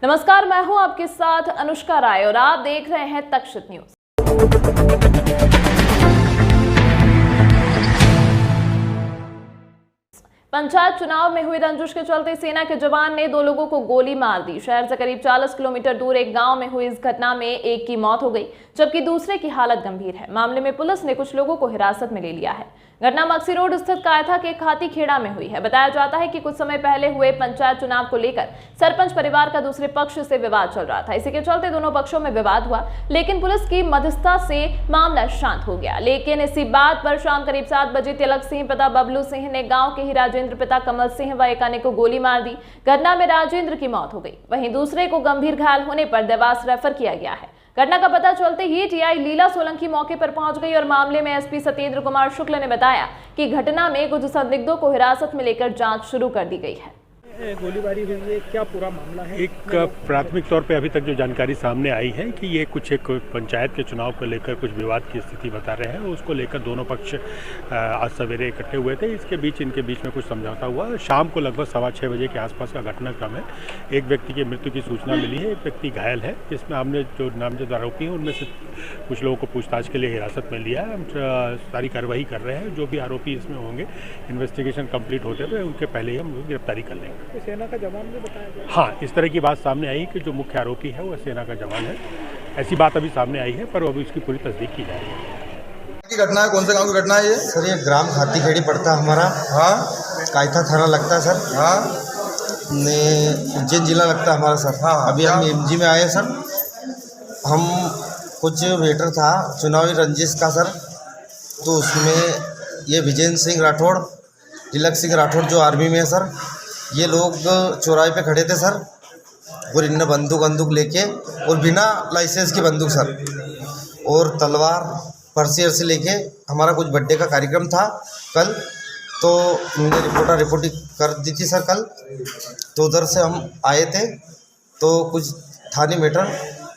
नमस्कार, मैं हूं आपके साथ अनुष्का राय और आप देख रहे हैं तक्षशित न्यूज। पंचायत चुनाव में हुई रंजिश के चलते सेना के जवान ने 2 लोगों को गोली मार दी। शहर से करीब 40 किलोमीटर दूर एक गांव में हुई इस घटना में एक की मौत हो गई, जबकि दूसरे की हालत गंभीर है। मामले में पुलिस ने कुछ लोगों को हिरासत में ले लिया है। घटना मक्सी रोड स्थित कायथा के खाती खेड़ा में हुई है। बताया जाता है कि कुछ समय पहले हुए पंचायत चुनाव को लेकर सरपंच परिवार का दूसरे पक्ष से विवाद चल रहा था। इसी के चलते दोनों पक्षों में विवाद हुआ, लेकिन पुलिस की मध्यस्थता से मामला शांत हो गया। लेकिन इसी बात पर शाम करीब 7 बजे तिलक सिंह पिता बबलू सिंह ने गाँव के ही राजेंद्र पिता कमल सिंह व एक अन्य को गोली मार दी। घटना में राजेंद्र की मौत हो गई, वहीं दूसरे को गंभीर घायल होने पर देवास रेफर किया गया है। घटना का पता चलते ही टीआई लीला सोलंकी मौके पर पहुंच गई और मामले में एसपी सत्येंद्र कुमार शुक्ल ने बताया कि घटना में कुछ संदिग्धों को हिरासत में लेकर जांच शुरू कर दी गई है। गोलीबारी हुई है, क्या पूरा मामला है? एक प्राथमिक तौर पे अभी तक जो जानकारी सामने आई है कि ये कुछ एक पंचायत के चुनाव को लेकर कुछ विवाद की स्थिति बता रहे हैं। उसको लेकर दोनों पक्ष आज सवेरे इकट्ठे हुए थे। इनके बीच में कुछ समझौता हुआ। शाम को लगभग 6:15 बजे के आसपास का घटनाक्रम है। एक व्यक्ति की मृत्यु की सूचना मिली है, एक व्यक्ति घायल है, जिसमें हमने जो नामजद आरोपी हैं उनमें से कुछ लोगों को पूछताछ के लिए हिरासत में लिया है। हम सारी कार्रवाई कर रहे हैं। जो भी आरोपी इसमें होंगे, इन्वेस्टिगेशन कंप्लीट होते हुए उनके पहले ही हम गिरफ्तारी कर लेंगे। सेना का जवान भी बताया गया? हाँ, इस तरह की बात सामने आई कि जो मुख्य आरोपी है वो सेना का जवान है। ऐसी बात अभी सामने आई है, पर अभी उसकी पूरी तस्दीक की जा रही है। की घटना है? कौन से गांव की घटना है ये? सर, ये ग्राम खाती खेड़ी पड़ता है हमारा। हाँ, कायथा थाना लगता है सर। हाँ, उज्जैन जिला लगता है हमारा सर। हाँ, अभी हम एमजी में आए सर। हम कुछ वेटर था चुनावी रंजिश का सर, तो उसमें ये विजेंद्र सिंह राठौड़, तिलक सिंह राठौड़ जो आर्मी में है सर, ये लोग चौराहे पे खड़े थे सर, और इनने बंदूक लेके और बिना लाइसेंस की बंदूक सर और तलवार पर्सी लेके, हमारा कुछ बर्थडे का कार्यक्रम था कल, तो इनने रिपोर्टिंग कर दी थी सर कल। तो उधर से हम आए थे, तो कुछ थानी मैटर,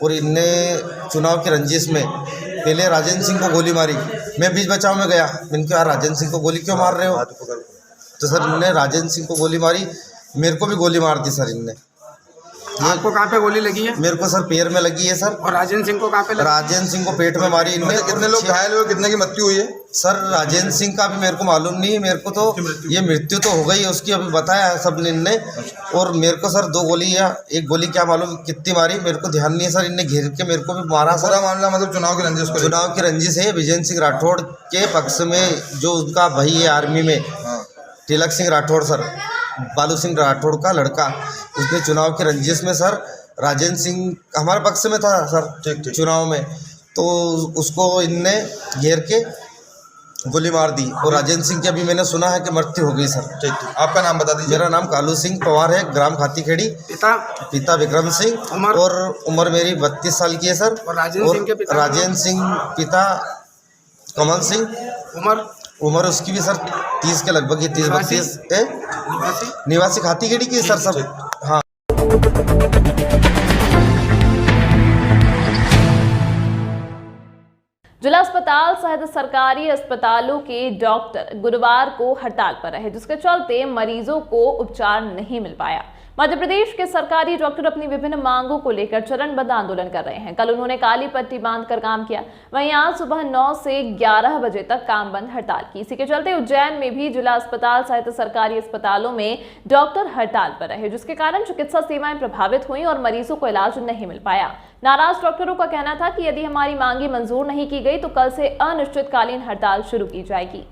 और इनने चुनाव की रंजिश में पहले राजेंद्र सिंह को गोली मारी। मैं बीच बचाव में गया, मैंने कहा राजेंद्र सिंह को गोली क्यों मार रहे हो? तो सर इनने राजेंद्र सिंह को गोली मारी, मेरे को भी गोली मार दी सर इनने। आपको कहाँ पे गोली लगी है? मेरे को सर पैर में लगी है सर। और राजेंद्र सिंह को कहाँ पे लगी? राजेंद्र सिंह को पेट में मारी इनने। कितने लोग घायल हुए, कितने की मृत्यु हुई है? सर राजेंद्र सिंह का भी मेरे को मालूम नहीं है। मेरे को तो ये मृत्यु तो हो गई है उसकी, अभी बताया है सब ने इनने। और मेरे को सर 2 गोली या 1 गोली क्या मालूम कितनी मारी, मेरे को ध्यान नहीं है सर। इनने घेर के मेरे को भी मारा सर। पूरा मामला मतलब चुनाव की रंजिश है। विजेंद्र सिंह राठौड़ के पक्ष में जो उनका भाई है आर्मी में, तिलक सिंह राठौड़ सर, बालू सिंह राठौड़ का लड़का, उसने चुनाव की रंजिश में सर राजेंद्र सिंह हमारे पक्ष में था सर चुनाव में, तो उसको इनने घेर के गोली मार दी। और राजेंद्र सिंह की अभी मैंने सुना है कि मृत्यु हो गई सर। ठीक, आपका नाम बता दीजिए। मेरा नाम कालू सिंह पवार है, ग्राम खाती खेड़ी। पिता विक्रम सिंह, और उम्र मेरी 32 साल की है सर। और राजेंद्र सिंह पिता कमल सिंह, उम्र उसकी भी सर 30 के लगभग, 30-32 है। निवासी खाती खेड़ी की सर सब। हाँ, जिला अस्पताल सहित सरकारी अस्पतालों के डॉक्टर गुरुवार को हड़ताल पर रहे, जिसके चलते मरीजों को उपचार नहीं मिल पाया। मध्य प्रदेश के सरकारी डॉक्टर अपनी विभिन्न मांगों को लेकर चरणबद्ध आंदोलन कर रहे हैं। कल उन्होंने काली पट्टी बांधकर काम किया, वहीं आज सुबह 9 से 11 बजे तक काम बंद हड़ताल की। इसी के चलते उज्जैन में भी जिला अस्पताल सहित सरकारी अस्पतालों में डॉक्टर हड़ताल पर रहे, जिसके कारण चिकित्सा सेवाएं प्रभावित हुई और मरीजों को इलाज नहीं मिल पाया। नाराज डॉक्टरों का कहना था कि यदि हमारी मांगे मंजूर नहीं की गई तो कल से अनिश्चितकालीन हड़ताल शुरू की जाएगी।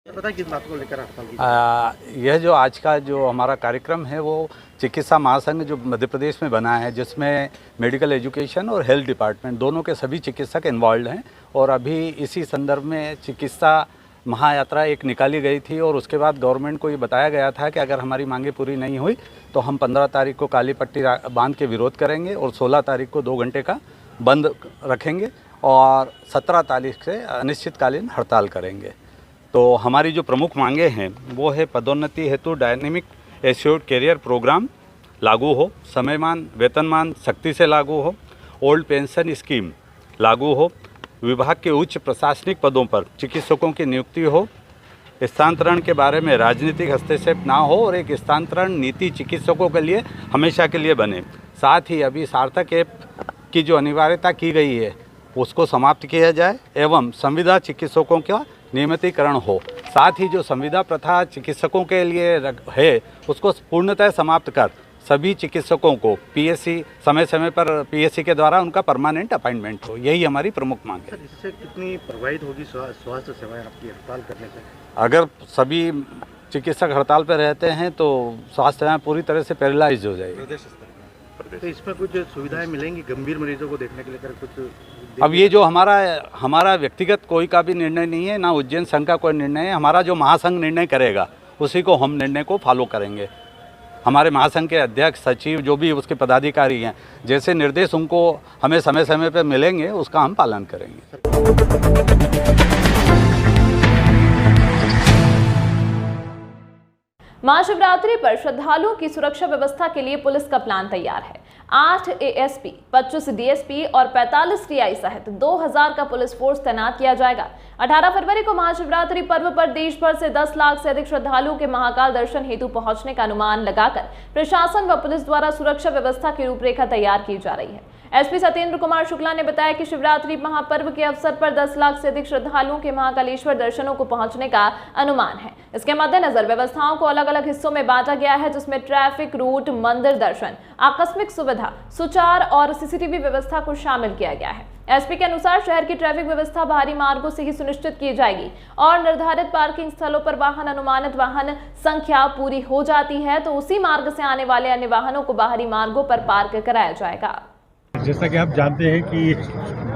पता किस बात को लेकर हड़ताल? यह जो आज का जो हमारा कार्यक्रम है वो चिकित्सा महासंघ जो मध्य प्रदेश में बना है, जिसमें मेडिकल एजुकेशन और हेल्थ डिपार्टमेंट दोनों के सभी चिकित्सक इन्वॉल्व हैं। और अभी इसी संदर्भ में चिकित्सा महायात्रा एक निकाली गई थी, और उसके बाद गवर्नमेंट को ये बताया गया था कि अगर हमारी मांगे पूरी नहीं हुई तो हम 15 तारीख को काली पट्टी बांध के विरोध करेंगे, और 16 तारीख को 2 घंटे का बंद रखेंगे, और 17 तारीख से अनिश्चितकालीन हड़ताल करेंगे। तो हमारी जो प्रमुख मांगे हैं वो है पदोन्नति हेतु डायनेमिक एश्योर्ड कैरियर प्रोग्राम लागू हो, समयमान वेतनमान सख्ती से लागू हो, ओल्ड पेंशन स्कीम लागू हो, विभाग के उच्च प्रशासनिक पदों पर चिकित्सकों की नियुक्ति हो, स्थानांतरण के बारे में राजनीतिक हस्तक्षेप ना हो और एक स्थानांतरण नीति चिकित्सकों के लिए हमेशा के लिए बने। साथ ही अभी सार्थक ऐप की जो अनिवार्यता की गई है उसको समाप्त किया जाए एवं संविदा चिकित्सकों का नियमितीकरण हो। साथ ही जो संविदा प्रथा चिकित्सकों के लिए है उसको पूर्णतः समाप्त कर सभी चिकित्सकों को पीएससी समय समय पर पीएससी के द्वारा उनका परमानेंट अपॉइंटमेंट हो, यही हमारी प्रमुख मांग है। इससे कितनी प्रभावित होगी स्वास्थ्य सेवाएं आपकी हड़ताल करने से? अगर सभी चिकित्सक हड़ताल पर रहते हैं तो स्वास्थ्य सेवाएं पूरी तरह से पैरालाइज हो जाएगी। तो इसमें कुछ सुविधाएं मिलेंगी गंभीर मरीजों को देखने के लिए? कुछ अब ये जो हमारा व्यक्तिगत कोई का भी निर्णय नहीं है, ना उज्जैन संघ का कोई निर्णय है। हमारा जो महासंघ निर्णय करेगा उसी को हम निर्णय को फॉलो करेंगे। हमारे महासंघ के अध्यक्ष सचिव जो भी उसके पदाधिकारी हैं, जैसे निर्देश उनको हमें समय समय पर मिलेंगे उसका हम पालन करेंगे। महाशिवरात्रि पर श्रद्धालुओं की सुरक्षा व्यवस्था के लिए पुलिस का प्लान तैयार है। 8 एएसपी, 25 डीएसपी और 45 टीआई सहित 2000 का पुलिस फोर्स तैनात किया जाएगा। 18 फरवरी को महाशिवरात्रि पर्व पर देश भर से 10 लाख से अधिक श्रद्धालुओं के महाकाल दर्शन हेतु पहुंचने का अनुमान लगाकर प्रशासन व पुलिस द्वारा सुरक्षा व्यवस्था की रूपरेखा तैयार की जा रही है। एसपी सत्येंद्र कुमार शुक्ला ने बताया कि शिवरात्रि महापर्व के अवसर पर 10 लाख से अधिक श्रद्धालुओं के महाकालेश्वर दर्शनों को पहुंचने का अनुमान है। इसके मद्देनजर व्यवस्थाओं को अलग अलग हिस्सों में बांटा गया है, जिसमें ट्रैफिक रूट, मंदिर दर्शन, आकस्मिक सुविधा, सुचार और सीसीटीवी व्यवस्था को शामिल किया गया है। एसपी के अनुसार शहर की ट्रैफिक व्यवस्था बाहरी मार्गों से ही सुनिश्चित की जाएगी और निर्धारित पार्किंग स्थलों पर अनुमानित वाहन संख्या पूरी हो जाती है तो उसी मार्ग से आने वाले अन्य वाहनों को बाहरी मार्गों पर पार्क कराया जाएगा। जैसा कि आप जानते हैं कि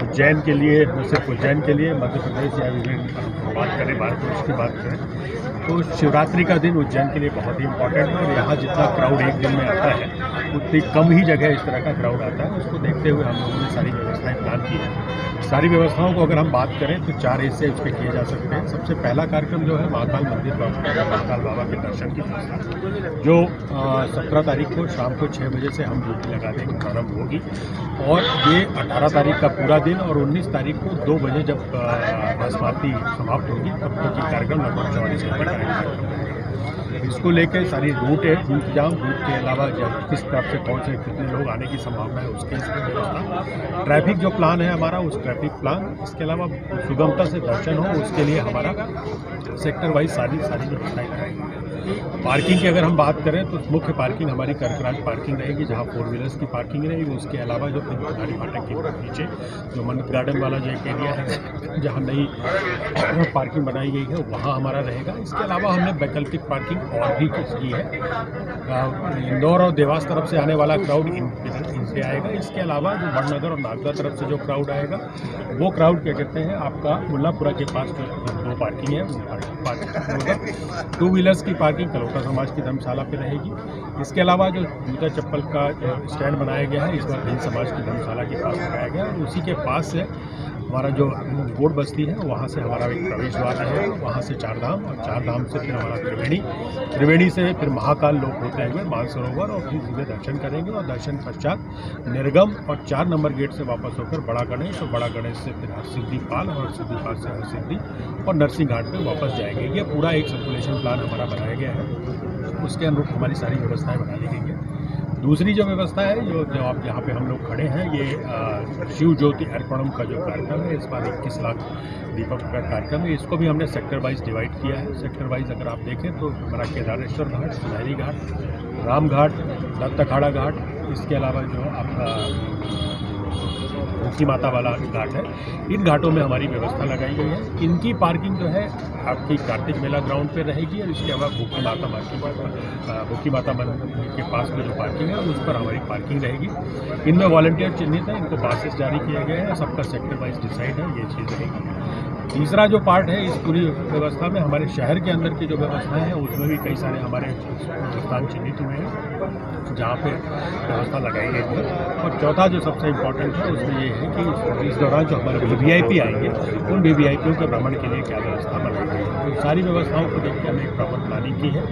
उज्जैन के लिए, न सिर्फ उज्जैन के लिए, मध्य प्रदेश या विभिन्न बात करें, भारत वर्ष की बात करें तो शिवरात्रि का दिन उज्जैन के लिए बहुत ही इम्पोर्टेंट है और यहाँ जितना क्राउड एक दिन में आता है उतनी कम ही जगह इस तरह का क्राउड आता है। उसको देखते हुए हम लोगों ने सारी व्यवस्थाएं प्लान की है। सारी व्यवस्थाओं को अगर हम बात करें तो 4 हिस्से उसके किए जा सकते हैं। सबसे पहला कार्यक्रम जो है महाकाल मंदिर महाकाल बाबा के दर्शन की व्यवस्था, जो 17 तारीख को शाम को 6 बजे से हम ड्यूटी लगा देंगे, प्रारंभ होगी और ये 18 तारीख का पूरा दिन और 19 तारीख को 2 बजे जब बसमाती समाप्त होगी तब तक ये कार्यक्रम लगभग 44 घंटे का कार्यक्रम रहेगा। इसको लेकर सारी रूट है, इंतजाम, रूट के अलावा जब किस तरफ से कौन से कितने लोग आने की संभावना है उसके इसमें व्यवस्था, ट्रैफिक जो प्लान है हमारा उस ट्रैफिक प्लान, इसके अलावा सुगमता से दर्शन हो उसके लिए हमारा सेक्टर वाइज सारी व्यवस्थाएं लगाई गई है। पार्किंग की अगर हम बात करें तो मुख्य पार्किंग हमारी कर्कराज पार्किंग रहेगी जहां 4 व्हीलर्स की पार्किंग रहेगी। उसके अलावा जो गाड़ी फाटक के नीचे जो मन्नत गार्डन वाला जो एक एरिया है जहां नई पार्किंग बनाई गई है वहां हमारा रहेगा। इसके अलावा हमने वैकल्पिक पार्किंग और भी की है। इंदौर और देवास तरफ से आने वाला क्राउड इनसे आएगा। इसके अलावा जो वड़नगर और नागदा तरफ से जो क्राउड आएगा वो क्राउड क्या कहते हैं आपका मुल्लापुरा के पास जो 2 पार्किंग है वो पार्किंग होगा। 2 व्हीलर्स की पार्किंग कलोटा समाज की धर्मशाला पे रहेगी। इसके अलावा जो जूता चप्पल का स्टैंड बनाया गया है इस बार हिंद समाज की धर्मशाला के पास लगाया गया है। उसी के पास से हमारा जो गोड बस्ती है वहाँ से हमारा एक प्रवेश द्वार रहेगा, वहाँ से 4 धाम और 4 धाम से फिर हमारा त्रिवेणी से फिर महाकाल लोग होते हुए मानसरोवर और फिर सीधे दर्शन करेंगे और दर्शन पश्चात निर्गम और 4 नंबर गेट से वापस होकर बड़ा गणेश और बड़ा गणेश से फिर हरसिद्धिपाल और हरसिद्धिपाल से हरसिद्धि और नरसिंह घाट पर वापस जाएंगे। ये पूरा एक सर्कुलेशन प्लान हमारा बनाया गया है, उसके अनुरूप हमारी सारी व्यवस्थाएँ बना ली गई है। दूसरी जो व्यवस्था है जो आप यहाँ पे हम लोग खड़े हैं ये शिव ज्योति अर्पणम का जो कार्यक्रम है, इस बार 21 लाख दीपक का कार्यक्रम है। इसको भी हमने सेक्टर वाइज डिवाइड किया है। सेक्टर वाइज अगर आप देखें तो हमारा केदारेश्वर घाट, सुनहरी घाट, राम घाट, दत्त अखाड़ा घाट, इसके अलावा जो आपका भूखी माता वाला घाट है, इन घाटों में हमारी व्यवस्था लगाई गई है। इनकी पार्किंग जो है आपकी कार्तिक मेला ग्राउंड पे रहेगी और इसके अलावा भूखी माता मंदिर के पास में जो पार्किंग है उस पर हमारी पार्किंग रहेगी। इनमें वॉलंटियर चिन्हित है, इनको पासेस जारी किए गए हैं, सबका सेक्टर वाइज डिसाइड है, ये चीज़ रहेगी। तीसरा जो पार्ट है इस पूरी व्यवस्था में हमारे शहर के अंदर की जो व्यवस्थाएं हैं उसमें भी कई सारे हमारे स्थान चिन्हित हुए हैं जहाँ पे व्यवस्था लगाई गई है। और चौथा जो सबसे इम्पोर्टेंट है उसमें ये है कि इस दौरान जो हमारे वीवीआईपी आएंगे उन वीवीआईपीओं के भ्रमण के लिए क्या व्यवस्था बनाई गई है। तो सारी व्यवस्थाओं को देख के हमने एक प्रॉपर प्लानिंग की है।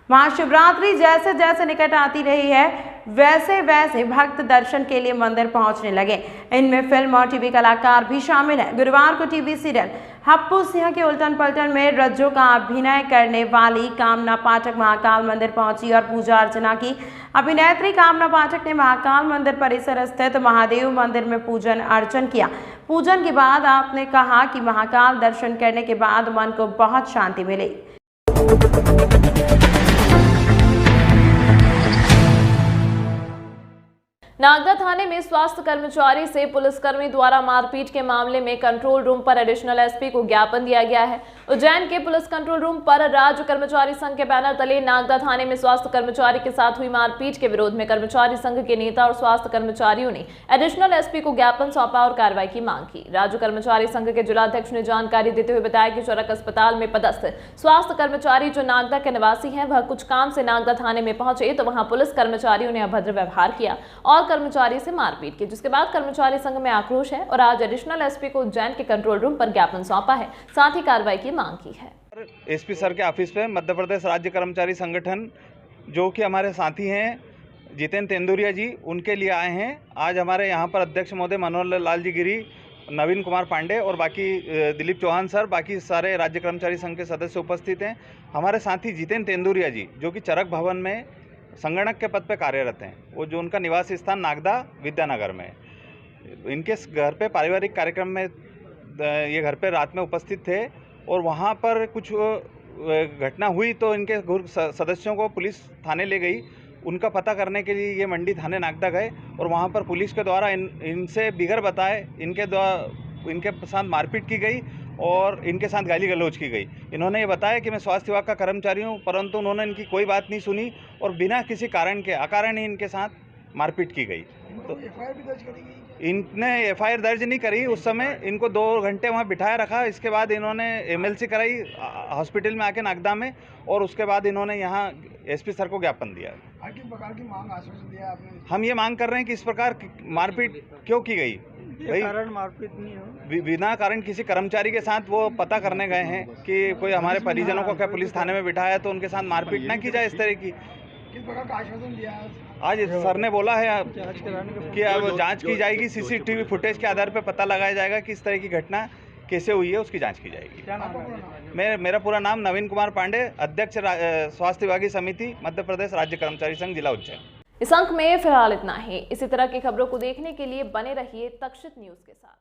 महाशिवरात्रि जैसे जैसे निकट आती रही है वैसे वैसे भक्त दर्शन के लिए मंदिर पहुंचने लगे। इनमें फिल्म और टीवी कलाकार भी शामिल हैं। गुरुवार को टीवी सीरियल हप्पू सिंह के उल्टन पलटन में रज्जो का अभिनय करने वाली कामना पाठक महाकाल मंदिर पहुंची और पूजा अर्चना की। अभिनेत्री कामना पाठक ने महाकाल मंदिर परिसर स्थित महादेव मंदिर में पूजन अर्चन किया। पूजन के बाद आपने कहा कि महाकाल दर्शन करने के बाद मन को बहुत शांति मिली। नागदा थाने में स्वास्थ्य कर्मचारी से पुलिसकर्मी द्वारा मारपीट के मामले में कंट्रोल रूम पर एडिशनल एसपी को ज्ञापन दिया गया है। उज्जैन के पुलिस कंट्रोल रूम पर राज्य कर्मचारी संघ के बैनर तले नागदा थाने में स्वास्थ्य कर्मचारी के साथ हुई मारपीट के विरोध में कर्मचारी संघ के नेता और स्वास्थ्य कर्मचारियों ने एडिशनल एसपी को ज्ञापन सौंपा और कार्रवाई की मांग की। राज्य कर्मचारी संघ के जिलाध्यक्ष ने जानकारी देते हुए बताया कि चरक अस्पताल में पदस्थ स्वास्थ्य कर्मचारी जो नागदा के निवासी हैं, वह कुछ काम से नागदा थाने में पहुंचे तो वहां पुलिस कर्मचारियों ने अभद्र व्यवहार किया और कर्मचारी से मारपीट की, जिसके बाद कर्मचारी संघ में आक्रोश है और आज एडिशनल एसपी को उज्जैन के कंट्रोल रूम पर ज्ञापन सौंपा है, साथ ही कार्रवाई की मांग की है। एसपी सर के ऑफिस पे मध्य प्रदेश राज्य कर्मचारी संगठन जो कि हमारे साथी हैं जितेंद्र तेंदुरिया जी, उनके लिए आए हैं। आज हमारे यहाँ पर अध्यक्ष महोदय मनोहर लाल जी गिरी, नवीन कुमार पांडे और बाकी दिलीप चौहान सर, बाकी सारे राज्य कर्मचारी संघ के सदस्य उपस्थित हैं। हमारे साथी जितेंद्र तेंदुरिया जी जो कि चरक भवन में संगणक के पद पे कार्यरत हैं, वो जो उनका निवास स्थान नागदा विद्यानगर में, इनके घर पे पारिवारिक कार्यक्रम में ये घर पे रात में उपस्थित थे और वहाँ पर कुछ घटना हुई तो इनके सदस्यों को पुलिस थाने ले गई। उनका पता करने के लिए ये मंडी थाने नागदा गए और वहाँ पर पुलिस के द्वारा इनसे बिगर बताए इनके साथ मारपीट की गई और इनके साथ गाली गलौज की गई। इन्होंने ये बताया कि मैं स्वास्थ्य विभाग का कर्मचारी हूँ, परंतु उन्होंने इनकी कोई बात नहीं सुनी और बिना किसी कारण के अकारण ही इनके साथ मारपीट की गई। तो इनने एफआईआर दर्ज नहीं करी। उस समय इनको 2 घंटे वहाँ बिठाया रखा। इसके बाद इन्होंने एमएलसी कराई हॉस्पिटल में आके नागदा में और उसके बाद इन्होंने यहाँ एसपी सर को ज्ञापन दिया। किस प्रकार की मांग आश्वासन दिया आपने? हम ये मांग कर रहे हैं कि इस प्रकार मारपीट क्यों की गई? कारण मारपीट नहीं हो, बिना कारण किसी कर्मचारी के साथ वो पता करने गए हैं कि कोई हमारे परिजनों को क्या पुलिस थाने में बिठाया तो उनके साथ मारपीट ना की जाए इस तरह की। किस प्रकार का आश्वासन दिया? आज सर ने बोला है कि अब जांच की जाएगी, सीसीटीवी फुटेज के आधार पर पता लगाया जाएगा कि इस तरह की घटना कैसे हुई है, उसकी जांच की जाएगी। क्या नाम है? मेरा पूरा नाम नवीन कुमार पांडे, अध्यक्ष स्वास्थ्य विभागीय समिति मध्य प्रदेश राज्य कर्मचारी संघ जिला उज्जैन। इस अंक में फिलहाल इतना ही। इसी तरह की खबरों को देखने के लिए बने रहिए तक्षित न्यूज के साथ।